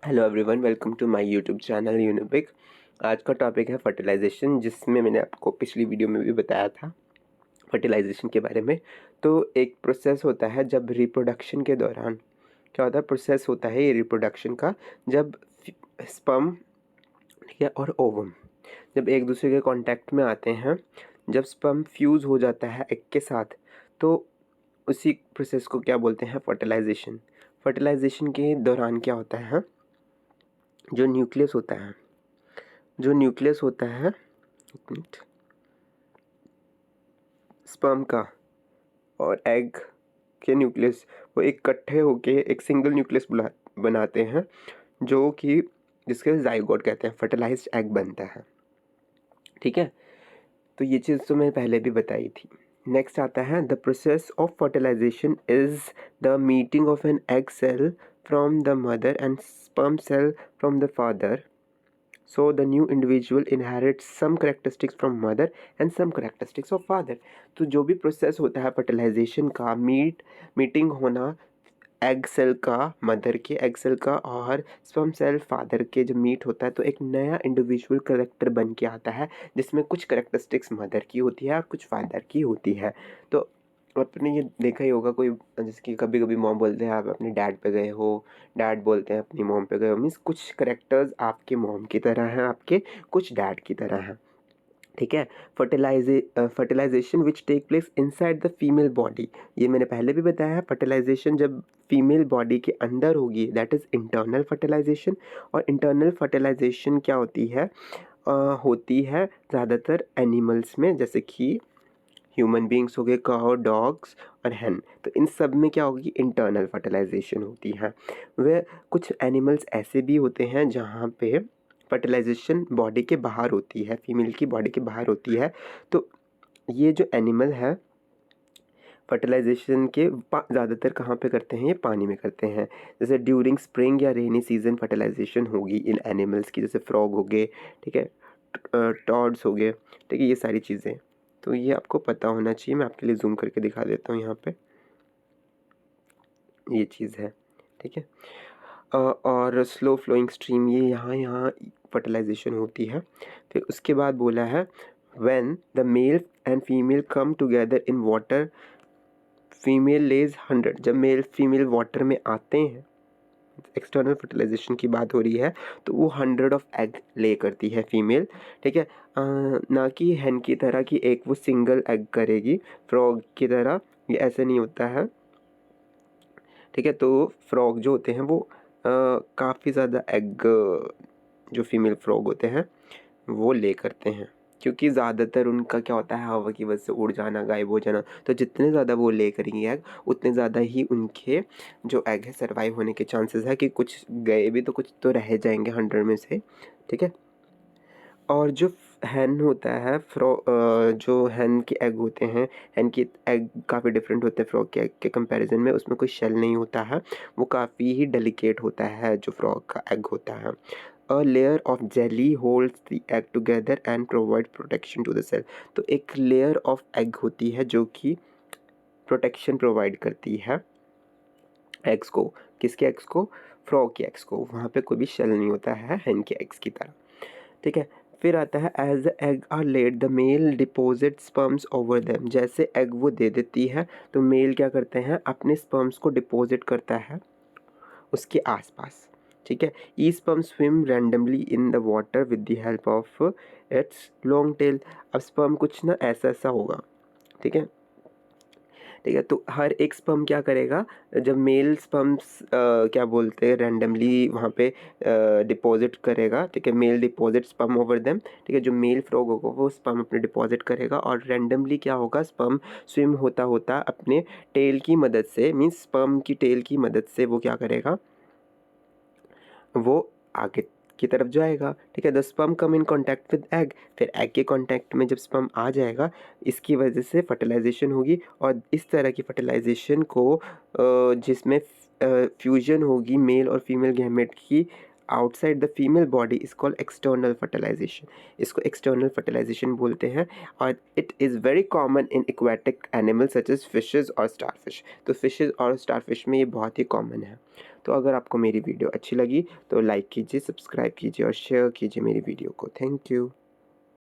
Hello everyone, welcome to my YouTube channel Unibic. आज का topic है फर्टिलाइजेशन, जिसमें मैंने आपको पिछली वीडियो में भी बताया था फर्टिलाइजेशन के बारे में। तो एक प्रोसेस होता है जब रिप्रोडक्शन के दौरान क्या होता है, प्रोसेस होता है ये रिप्रोडक्शन का, जब स्पर्म, ठीक है, और ओवम जब एक दूसरे के कांटेक्ट में आते हैं, जब स्पर्म फ्यूज़ हो जाता है एग के साथ, तो उसी प्रोसेस को क्या बोलते हैं, फर्टिलाइजेशन। फर्टिलाइजेशन के दौरान क्या होता है, जो न्यूक्लियस होता है जो न्यूक्लियस होता है एक मिनट, स्पर्म का और एग के न्यूक्लियस, वो इकट्ठे होके एक सिंगल न्यूक्लियस बनाते हैं, जो कि जिसके जाइगोट कहते हैं, फर्टिलाइज्ड एग बनता है। ठीक है, तो ये चीज़ तो मैंने पहले भी बताई थी। नेक्स्ट आता है, the process of fertilisation is the meeting of an egg cell from the mother and sperm cell from the father. So the new individual inherits some characteristics from mother and some characteristics of father. तो जो भी process होता है fertilisation का, meeting होना egg cell का, mother के egg cell का, और स्पर्म सेल फादर के जब मीट होता है, तो एक नया इंडिविजुअल करेक्टर बन के आता है, जिसमें कुछ करेक्टरिस्टिक्स मदर की होती है और कुछ फादर की होती है। तो आपने ये देखा ही होगा, कोई जैसे कि कभी कभी मॉम बोलते हैं आप अपने डैड पे गए हो, डैड बोलते हैं अपनी मॉम पे गए हो, मीन्स कुछ करेक्टर्स आपके मॉम की तरह हैं, आपके कुछ डैड की तरह हैं। ठीक है, fertilisation which take place inside the female body, ये मैंने पहले भी बताया है। फर्टिलाइजेशन जब फीमेल बॉडी के अंदर होगी, दैट इज़ इंटरनल फर्टिलाइजेशन। और इंटरनल फर्टिलाइजेशन क्या होती है ज़्यादातर एनिमल्स में, जैसे कि ह्यूमन बींग्स हो गए, काउ, डॉग्स और हैन। तो इन सब में क्या होगी, इंटरनल फर्टिलाइजेशन होती है। वे कुछ एनिमल्स ऐसे भी होते हैं जहाँ पे फर्टिलाइजेशन बॉडी के बाहर होती है, फीमेल की बॉडी के बाहर होती है। तो ये जो एनिमल है, फर्टिलाइजेशन के ज़्यादातर कहाँ पे करते हैं, ये पानी में करते हैं। जैसे ड्यूरिंग स्प्रिंग या रेनी सीजन फर्टिलाइजेशन होगी इन एनिमल्स की, जैसे फ्रॉग हो गए, ठीक है, टॉड्स हो गए, ठीक है, ये सारी चीज़ें। तो ये आपको पता होना चाहिए। मैं आपके लिए जूम करके दिखा देता हूँ, यहाँ पे ये चीज़ है, ठीक है। और स्लो फ्लोइंग स्ट्रीम, ये यहाँ यहाँ फर्टिलाइजेशन होती है। फिर उसके बाद बोला है, when the male and female come together in water, female lays 100। जब मेल फीमेल वाटर में आते हैं, एक्सटर्नल फर्टिलाइजेशन की बात हो रही है, तो वो 100 ऑफ एग ले करती है फीमेल। ठीक है, ना कि हैन की तरह कि एक वो सिंगल एग करेगी, फ्रॉग की तरह ये ऐसे नहीं होता है। ठीक है, तो फ्रॉग जो होते हैं वो काफ़ी ज़्यादा एग, जो फीमेल फ्रॉग होते हैं वो ले करते हैं, क्योंकि ज़्यादातर उनका क्या होता है, हवा की वजह से उड़ जाना, गायब हो जाना। तो जितने ज़्यादा वो ले करेंगी एग, उतने ज़्यादा ही उनके जो एग है सर्वाइव होने के चांसेस है, कि कुछ गए भी तो कुछ तो रह जाएंगे 100 में से। ठीक है, और जो हैन होता है, जो हैन के एग होते हैं, हैन के एग काफ़ी डिफरेंट होते हैं फ्रॉग के एग के कंपैरिजन में। उसमें कोई शेल नहीं होता है, वो काफ़ी ही डेलिकेट होता है जो फ्रॉग का एग होता है। A layer of jelly holds the egg together and provide protection to the cell. तो एक लेयर ऑफ एग होती है जो कि प्रोटेक्शन प्रोवाइड करती है एग्स को। किसके एग्स को, फ्रॉग के एग्स को। वहाँ पे कोई भी शेल नहीं होता है हैन के एग्स की तरह। ठीक है, फिर आता है, as the egg are laid the male deposit sperms over them. जैसे एग वो दे देती है, तो मेल क्या करते हैं, अपने स्पर्म्स को डिपोजिट करता है उसके आसपास। ठीक है, ई sperm swim randomly in the water with the help of its long tail. अब स्पर्म कुछ ना ऐसा ऐसा होगा, ठीक है, ठीक है। तो हर एक स्पर्म क्या करेगा, जब मेल स्पर्म्स क्या बोलते हैं, रैंडमली वहाँ पे डिपॉजिट करेगा। ठीक है, male deposit sperm over them. ठीक है, जो मेल फ्रॉग होगा वो स्पर्म अपने डिपॉजिट करेगा, और रैंडमली क्या होगा, स्पर्म स्विम होता होता अपने टेल की मदद से, मीन्स स्पर्म की टेल की मदद से वो क्या करेगा, वो आगे की तरफ जाएगा। ठीक है, the sperm come in contact with egg. फिर एग के कांटेक्ट में जब स्पर्म आ जाएगा, इसकी वजह से फर्टिलाइजेशन होगी। और इस तरह की फर्टिलाइजेशन को जिसमें फ्यूजन होगी मेल और फीमेल गैमेट की outside the female body is called external fertilisation. इसको एक्सटर्नल फर्टिलाइजेशन बोलते हैं और it is very common in aquatic animal such as fishes और स्टारफिश। तो फिशेज़ और स्टारफिश में ये बहुत ही कॉमन है। तो अगर आपको मेरी वीडियो अच्छी लगी तो लाइक कीजिए, सब्सक्राइब कीजिए और शेयर कीजिए मेरी वीडियो को। Thank you.